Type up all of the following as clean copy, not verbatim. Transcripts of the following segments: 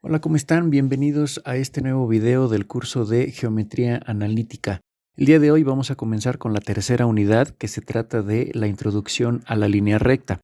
Hola, ¿cómo están? Bienvenidos a este nuevo video del curso de Geometría Analítica. El día de hoy vamos a comenzar con la tercera unidad, que se trata de la introducción a la línea recta.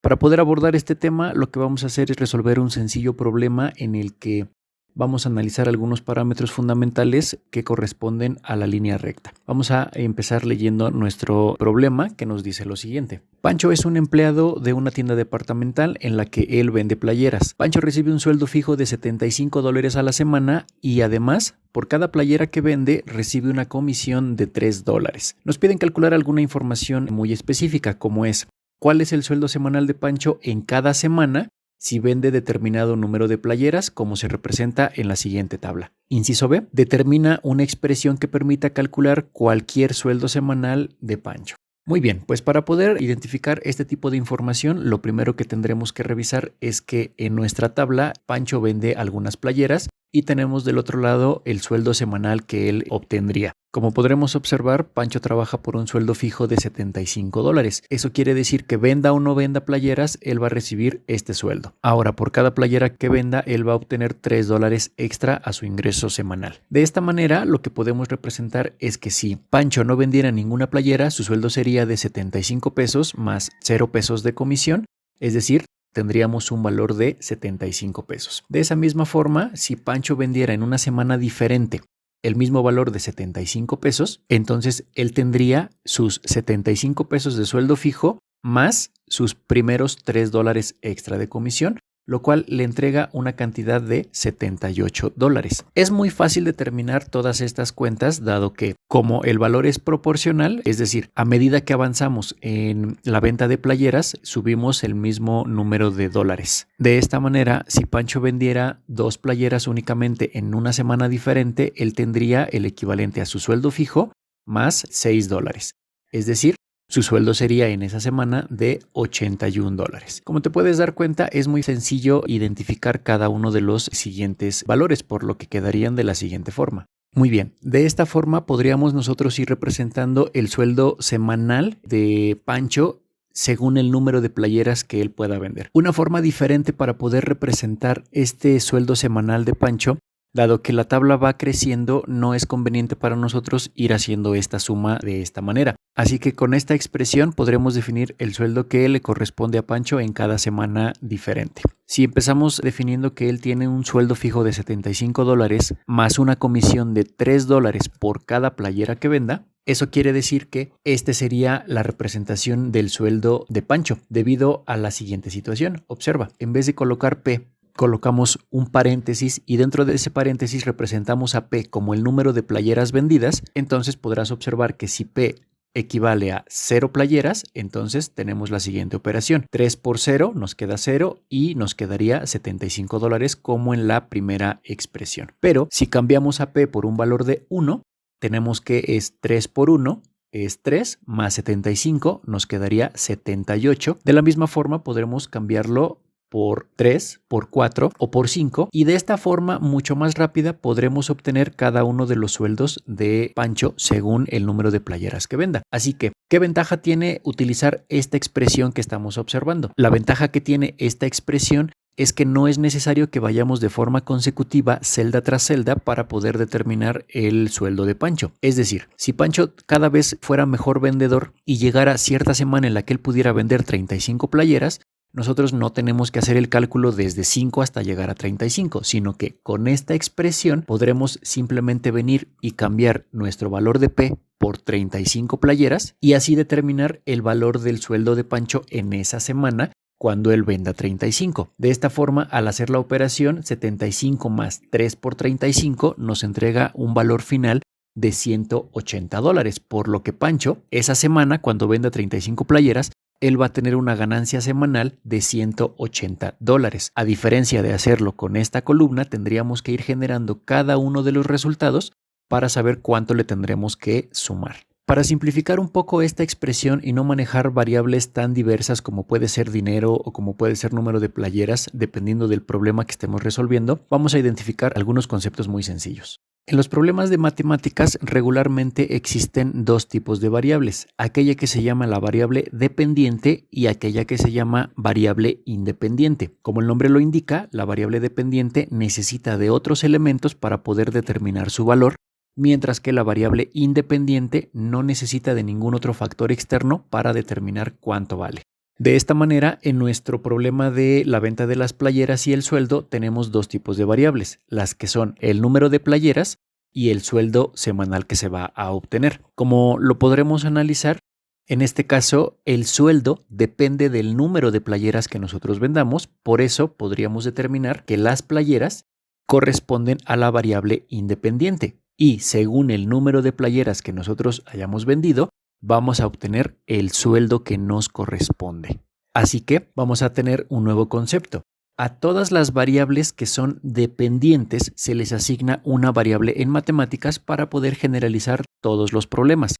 Para poder abordar este tema, lo que vamos a hacer es resolver un sencillo problema en el que vamos a analizar algunos parámetros fundamentales que corresponden a la línea recta. Vamos a empezar leyendo nuestro problema, que nos dice lo siguiente. Pancho es un empleado de una tienda departamental en la que él vende playeras. Pancho recibe un sueldo fijo de $75 a la semana y además, por cada playera que vende, recibe una comisión de $3. Nos piden calcular alguna información muy específica, como es: ¿cuál es el sueldo semanal de Pancho en cada semana si vende determinado número de playeras, como se representa en la siguiente tabla? Inciso B. Determina una expresión que permita calcular cualquier sueldo semanal de Pancho. Muy bien, pues para poder identificar este tipo de información, lo primero que tendremos que revisar es que en nuestra tabla Pancho vende algunas playeras y tenemos del otro lado el sueldo semanal que él obtendría. Como podremos observar, Pancho trabaja por un sueldo fijo de $75. Eso quiere decir que venda o no venda playeras, él va a recibir este sueldo. Ahora, por cada playera que venda, él va a obtener $3 extra a su ingreso semanal. De esta manera, lo que podemos representar es que si Pancho no vendiera ninguna playera, su sueldo sería de 75 pesos más 0 pesos de comisión, es decir, tendríamos un valor de 75 pesos. De esa misma forma, si Pancho vendiera en una semana diferente el mismo valor de 75 pesos, entonces él tendría sus 75 pesos de sueldo fijo más sus primeros $3 extra de comisión, lo cual le entrega una cantidad de $78. Es muy fácil determinar todas estas cuentas, dado que como el valor es proporcional, es decir, a medida que avanzamos en la venta de playeras, subimos el mismo número de dólares. De esta manera, si Pancho vendiera 2 playeras únicamente en una semana diferente, él tendría el equivalente a su sueldo fijo más $6. Es decir, su sueldo sería en esa semana de $81. Como te puedes dar cuenta, es muy sencillo identificar cada uno de los siguientes valores, por lo que quedarían de la siguiente forma. Muy bien, de esta forma podríamos nosotros ir representando el sueldo semanal de Pancho según el número de playeras que él pueda vender. Una forma diferente para poder representar este sueldo semanal de Pancho, dado que la tabla va creciendo, no es conveniente para nosotros ir haciendo esta suma de esta manera. Así que con esta expresión podremos definir el sueldo que le corresponde a Pancho en cada semana diferente. Si empezamos definiendo que él tiene un sueldo fijo de $75 más una comisión de $3 por cada playera que venda, eso quiere decir que este sería la representación del sueldo de Pancho, debido a la siguiente situación. Observa, en vez de colocar P, colocamos un paréntesis y dentro de ese paréntesis representamos a P como el número de playeras vendidas. Entonces podrás observar que si P equivale a 0 playeras, entonces tenemos la siguiente operación. 3 por 0 nos queda 0 y nos quedaría $75 como en la primera expresión. Pero si cambiamos a P por un valor de 1, tenemos que es 3 por 1, es 3 más 75, nos quedaría 78. De la misma forma podremos cambiarlo por 3, por 4 o por 5, y de esta forma mucho más rápida podremos obtener cada uno de los sueldos de Pancho según el número de playeras que venda. Así que, ¿qué ventaja tiene utilizar esta expresión que estamos observando? La ventaja que tiene esta expresión es que no es necesario que vayamos de forma consecutiva celda tras celda para poder determinar el sueldo de Pancho. Es decir, si Pancho cada vez fuera mejor vendedor y llegara cierta semana en la que él pudiera vender 35 playeras, nosotros no tenemos que hacer el cálculo desde 5 hasta llegar a 35, sino que con esta expresión podremos simplemente venir y cambiar nuestro valor de P por 35 playeras y así determinar el valor del sueldo de Pancho en esa semana cuando él venda 35. De esta forma, al hacer la operación, 75 más 3 por 35 nos entrega un valor final de $180, por lo que Pancho, esa semana, cuando venda 35 playeras, él va a tener una ganancia semanal de $180. A diferencia de hacerlo con esta columna, tendríamos que ir generando cada uno de los resultados para saber cuánto le tendremos que sumar. Para simplificar un poco esta expresión y no manejar variables tan diversas como puede ser dinero o como puede ser número de playeras, dependiendo del problema que estemos resolviendo, vamos a identificar algunos conceptos muy sencillos. En los problemas de matemáticas regularmente existen dos tipos de variables, aquella que se llama la variable dependiente y aquella que se llama variable independiente. Como el nombre lo indica, la variable dependiente necesita de otros elementos para poder determinar su valor, mientras que la variable independiente no necesita de ningún otro factor externo para determinar cuánto vale. De esta manera, en nuestro problema de la venta de las playeras y el sueldo, tenemos dos tipos de variables, las que son el número de playeras y el sueldo semanal que se va a obtener. Como lo podremos analizar, en este caso, el sueldo depende del número de playeras que nosotros vendamos, por eso podríamos determinar que las playeras corresponden a la variable independiente y según el número de playeras que nosotros hayamos vendido, vamos a obtener el sueldo que nos corresponde. Así que vamos a tener un nuevo concepto. A todas las variables que son dependientes se les asigna una variable en matemáticas para poder generalizar todos los problemas.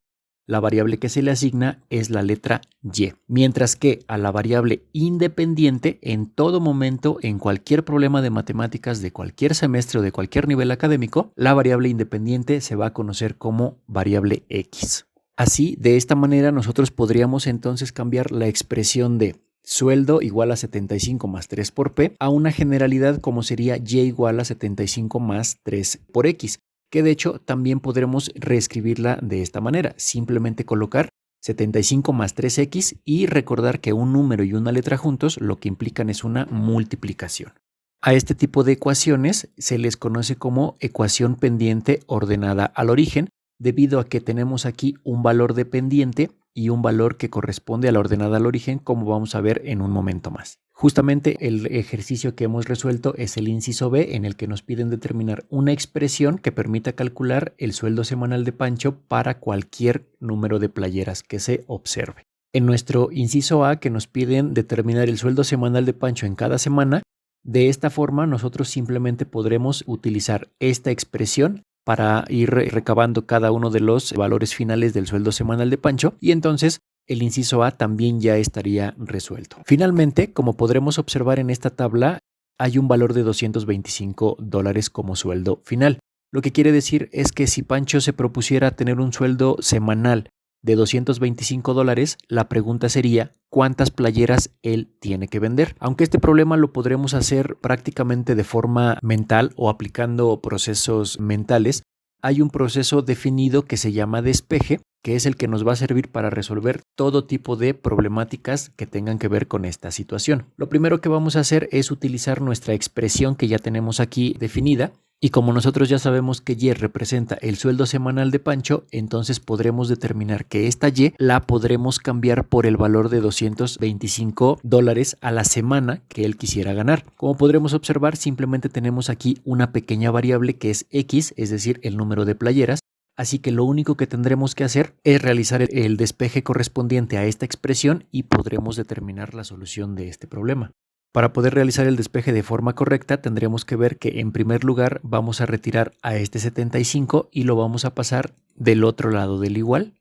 La variable que se le asigna es la letra Y, mientras que a la variable independiente en todo momento, en cualquier problema de matemáticas de cualquier semestre o de cualquier nivel académico, la variable independiente se va a conocer como variable X. Así, de esta manera nosotros podríamos entonces cambiar la expresión de sueldo igual a 75 más 3 por P a una generalidad como sería Y igual a 75 más 3 por X, que de hecho también podremos reescribirla de esta manera, simplemente colocar 75 más 3X y recordar que un número y una letra juntos lo que implican es una multiplicación. A este tipo de ecuaciones se les conoce como ecuación pendiente ordenada al origen, debido a que tenemos aquí un valor dependiente y un valor que corresponde a la ordenada al origen, como vamos a ver en un momento más. Justamente el ejercicio que hemos resuelto es el inciso B, en el que nos piden determinar una expresión que permita calcular el sueldo semanal de Pancho para cualquier número de playeras que se observe. En nuestro inciso A, que nos piden determinar el sueldo semanal de Pancho en cada semana, de esta forma nosotros simplemente podremos utilizar esta expresión para ir recabando cada uno de los valores finales del sueldo semanal de Pancho y entonces el inciso A también ya estaría resuelto. Finalmente, como podremos observar en esta tabla, hay un valor de $225 como sueldo final. Lo que quiere decir es que si Pancho se propusiera tener un sueldo semanal de $225, la pregunta sería ¿cuántas playeras él tiene que vender? Aunque este problema lo podremos hacer prácticamente de forma mental o aplicando procesos mentales, hay un proceso definido que se llama despeje, que es el que nos va a servir para resolver todo tipo de problemáticas que tengan que ver con esta situación. Lo primero que vamos a hacer es utilizar nuestra expresión que ya tenemos aquí definida. Y como nosotros ya sabemos que Y representa el sueldo semanal de Pancho, entonces podremos determinar que esta Y la podremos cambiar por el valor de $225 a la semana que él quisiera ganar. Como podremos observar, simplemente tenemos aquí una pequeña variable que es X, es decir, el número de playeras. Así que lo único que tendremos que hacer es realizar el despeje correspondiente a esta expresión y podremos determinar la solución de este problema. Para poder realizar el despeje de forma correcta, tendremos que ver que en primer lugar vamos a retirar a este 75 y lo vamos a pasar del otro lado del igual,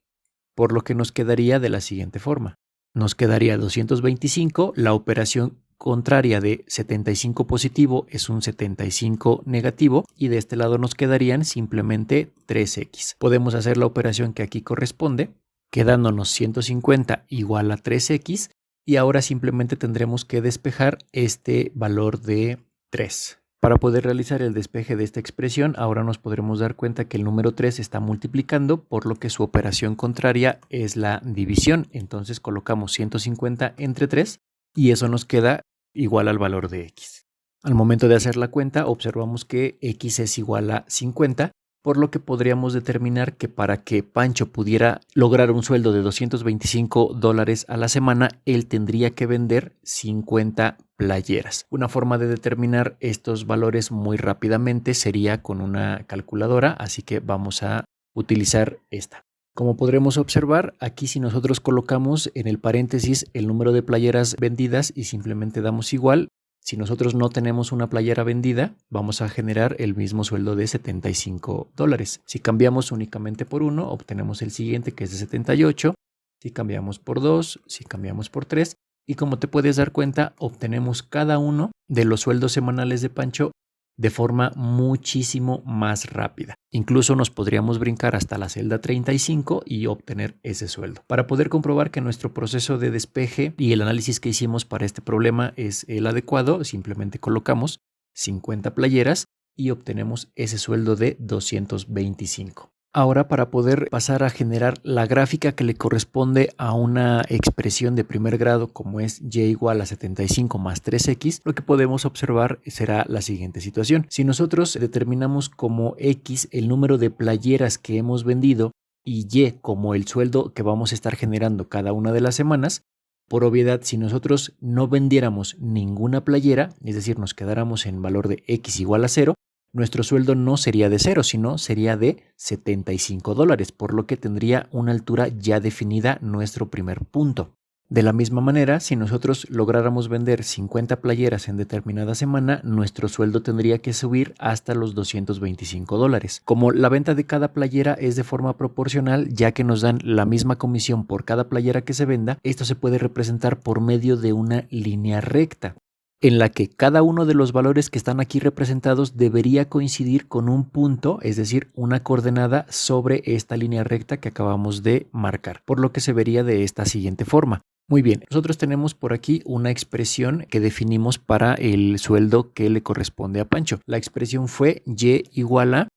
por lo que nos quedaría de la siguiente forma. Nos quedaría 225, la operación contraria de 75 positivo es un 75 negativo y de este lado nos quedarían simplemente 3x. Podemos hacer la operación que aquí corresponde, quedándonos 150 igual a 3x. Y ahora simplemente tendremos que despejar este valor de 3. Para poder realizar el despeje de esta expresión, ahora nos podremos dar cuenta que el número 3 está multiplicando, por lo que su operación contraria es la división. Entonces colocamos 150 entre 3 y eso nos queda igual al valor de x. Al momento de hacer la cuenta, observamos que x es igual a 50. Por lo que podríamos determinar que para que Pancho pudiera lograr un sueldo de $225 a la semana, él tendría que vender 50 playeras. Una forma de determinar estos valores muy rápidamente sería con una calculadora, así que vamos a utilizar esta. Como podremos observar, aquí si nosotros colocamos en el paréntesis el número de playeras vendidas y simplemente damos igual, si nosotros no tenemos una playera vendida, vamos a generar el mismo sueldo de $75. Si cambiamos únicamente por 1, obtenemos el siguiente que es de 78. Si cambiamos por 2, si cambiamos por 3. Y como te puedes dar cuenta, obtenemos cada uno de los sueldos semanales de Pancho de forma muchísimo más rápida. Incluso nos podríamos brincar hasta la celda 35 y obtener ese sueldo. Para poder comprobar que nuestro proceso de despeje y el análisis que hicimos para este problema es el adecuado, simplemente colocamos 50 playeras y obtenemos ese sueldo de 225. Ahora, para poder pasar a generar la gráfica que le corresponde a una expresión de primer grado como es y igual a 75 más 3x, lo que podemos observar será la siguiente situación. Si nosotros determinamos como x el número de playeras que hemos vendido y y como el sueldo que vamos a estar generando cada una de las semanas, por obviedad, si nosotros no vendiéramos ninguna playera, es decir, nos quedáramos en valor de x igual a 0, nuestro sueldo no sería de 0, sino sería de $75, por lo que tendría una altura ya definida nuestro primer punto. De la misma manera, si nosotros lográramos vender 50 playeras en determinada semana, nuestro sueldo tendría que subir hasta los $225. Como la venta de cada playera es de forma proporcional, ya que nos dan la misma comisión por cada playera que se venda, esto se puede representar por medio de una línea recta, en la que cada uno de los valores que están aquí representados debería coincidir con un punto, es decir, una coordenada sobre esta línea recta que acabamos de marcar, por lo que se vería de esta siguiente forma. Muy bien, nosotros tenemos por aquí una expresión que definimos para el sueldo que le corresponde a Pancho. La expresión fue y igual a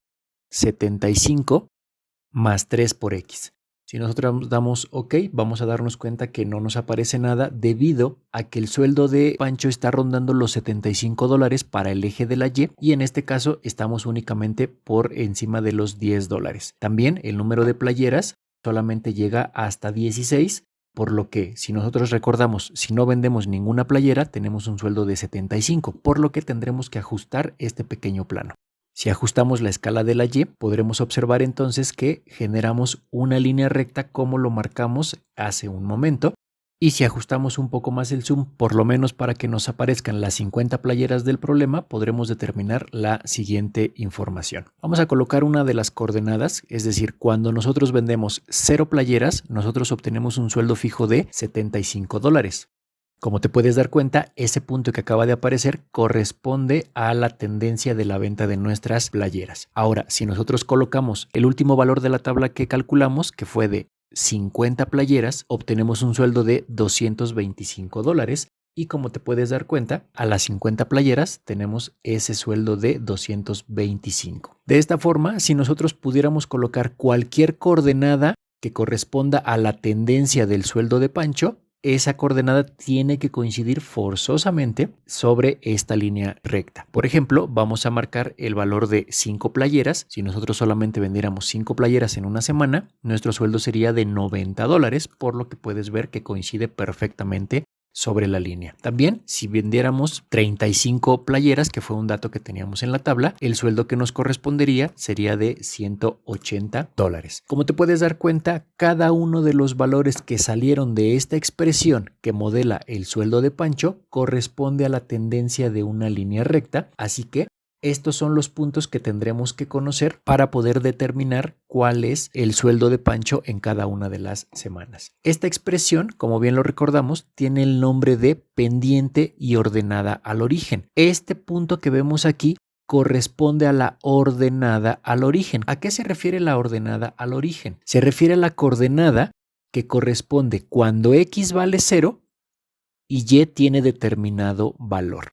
75 más 3 por x. Si nosotros damos OK, vamos a darnos cuenta que no nos aparece nada debido a que el sueldo de Pancho está rondando los $75 para el eje de la y en este caso estamos únicamente por encima de los $10. También el número de playeras solamente llega hasta 16, por lo que si nosotros recordamos, si no vendemos ninguna playera, tenemos un sueldo de 75, por lo que tendremos que ajustar este pequeño plano. Si ajustamos la escala de la y, podremos observar entonces que generamos una línea recta como lo marcamos hace un momento. Y si ajustamos un poco más el zoom, por lo menos para que nos aparezcan las 50 playeras del problema, podremos determinar la siguiente información. Vamos a colocar una de las coordenadas, es decir, cuando nosotros vendemos 0 playeras, nosotros obtenemos un sueldo fijo de $75. Como te puedes dar cuenta, ese punto que acaba de aparecer corresponde a la tendencia de la venta de nuestras playeras. Ahora, si nosotros colocamos el último valor de la tabla que calculamos, que fue de 50 playeras, obtenemos un sueldo de $225 y como te puedes dar cuenta, a las 50 playeras tenemos ese sueldo de 225. De esta forma, si nosotros pudiéramos colocar cualquier coordenada que corresponda a la tendencia del sueldo de Pancho, esa coordenada tiene que coincidir forzosamente sobre esta línea recta. Por ejemplo, vamos a marcar el valor de 5 playeras. Si nosotros solamente vendiéramos 5 playeras en una semana, nuestro sueldo sería de $90, por lo que puedes ver que coincide perfectamente sobre la línea. También, si vendiéramos 35 playeras, que fue un dato que teníamos en la tabla, el sueldo que nos correspondería sería de $180. Como te puedes dar cuenta, cada uno de los valores que salieron de esta expresión que modela el sueldo de Pancho corresponde a la tendencia de una línea recta, así que estos son los puntos que tendremos que conocer para poder determinar cuál es el sueldo de Pancho en cada una de las semanas. Esta expresión, como bien lo recordamos, tiene el nombre de pendiente y ordenada al origen. Este punto que vemos aquí corresponde a la ordenada al origen. ¿A qué se refiere la ordenada al origen? Se refiere a la coordenada que corresponde cuando x vale 0 y y tiene determinado valor.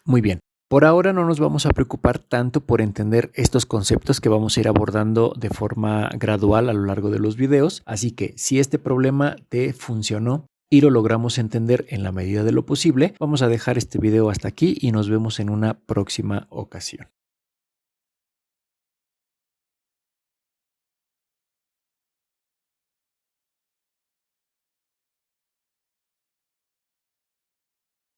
Muy bien. Por ahora no nos vamos a preocupar tanto por entender estos conceptos que vamos a ir abordando de forma gradual a lo largo de los videos, así que si este problema te funcionó y lo logramos entender en la medida de lo posible, vamos a dejar este video hasta aquí y nos vemos en una próxima ocasión.